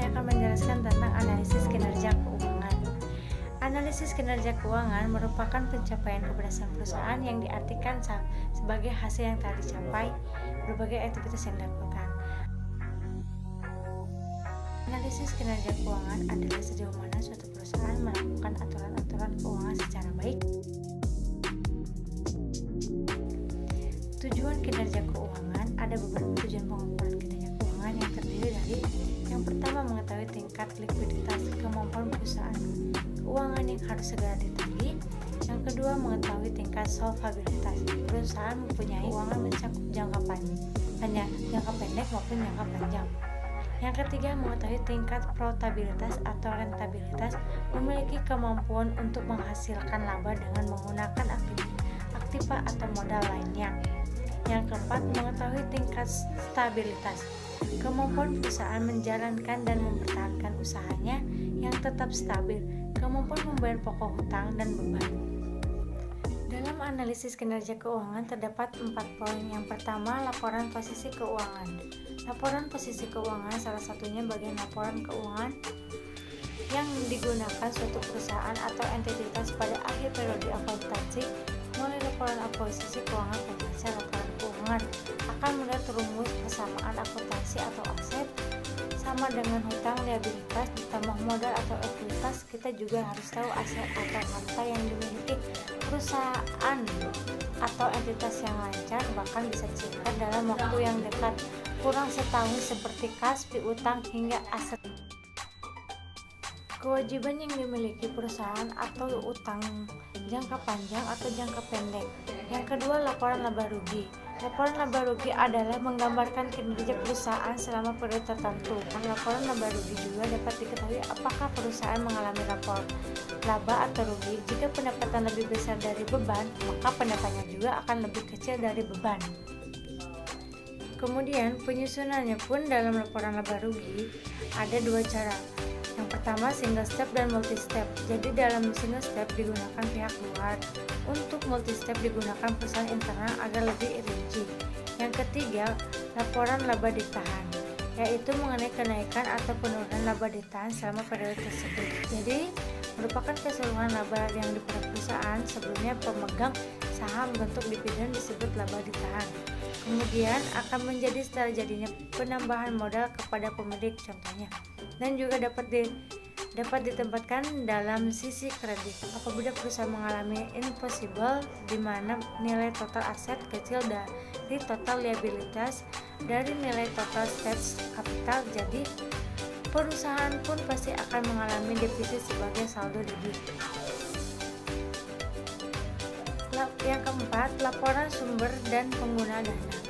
saya akan menjelaskan tentang analisis kinerja keuangan. Analisis kinerja keuangan merupakan pencapaian keberhasilan perusahaan yang diartikan sebagai hasil yang telah dicapai berbagai aktivitas yang dilakukan. Analisis kinerja keuangan adalah sejauh mana suatu perusahaan melakukan aturan-aturan keuangan secara baik. Tujuan kinerja keuangan, ada beberapa tujuan pengukuran kinerja keuangan yang terdiri dari: yang pertama, mengetahui tingkat likuiditas kemampuan perusahaan keuangan yang harus segera ditagih. Yang kedua, mengetahui tingkat solvabilitas perusahaan mempunyai keuangan mencakup jangka pendek maupun jangka panjang. Yang ketiga, mengetahui tingkat profitabilitas atau rentabilitas, memiliki kemampuan untuk menghasilkan laba dengan menggunakan aktiva atau modal lainnya. Yang keempat, mengetahui tingkat stabilitas, kemampuan perusahaan menjalankan dan mempertahankan usahanya yang tetap stabil, kemampuan membayar pokok hutang dan beban. Dalam analisis kinerja keuangan terdapat 4 poin. Yang pertama, laporan posisi keuangan. Laporan posisi keuangan salah satunya bagian laporan keuangan yang digunakan suatu perusahaan atau entitas pada akhir periode akuntansi. Mulai laporan posisi keuangan pembaca laporan keuangan akan melihat rumus persamaan akuntansi atau aset sama dengan hutang liabilitas ditambah modal atau ekuitas. Kita juga harus tahu aset atau harta yang dimiliki perusahaan atau entitas yang lancar bahkan bisa dicairkan dalam waktu yang dekat, kurang setahun, seperti kas, piutang hingga aset. Kewajiban yang dimiliki perusahaan atau utang jangka panjang atau jangka pendek. Yang kedua, laporan laba rugi. Laporan laba rugi adalah menggambarkan kinerja perusahaan selama periode tertentu. Laporan laba rugi juga dapat diketahui apakah perusahaan mengalami lapor laba atau rugi. Jika pendapatan lebih besar dari beban, maka pendapatannya juga akan lebih kecil dari beban. Kemudian penyusunannya pun dalam laporan laba rugi ada 2 cara. Yang pertama, single step dan multi step. Jadi dalam single step digunakan pihak luar, untuk multi step digunakan perusahaan internal agar lebih rinci. Yang ketiga, laporan laba ditahan, yaitu mengenai kenaikan atau penurunan laba ditahan selama periode tersebut. Jadi merupakan keseluruhan laba yang diperoleh perusahaan sebelumnya pemegang saham bentuk dividen disebut laba ditahan. Kemudian akan menjadi setelah jadinya penambahan modal kepada pemilik, contohnya, dan juga dapat ditempatkan dalam sisi kredit apabila perusahaan mengalami impossible, di mana nilai total aset kecil dari total liabilitas dari nilai total stage capital. Jadi perusahaan pun pasti akan mengalami defisit sebagai saldo debit. Yang keempat, laporan sumber dan pengguna dana.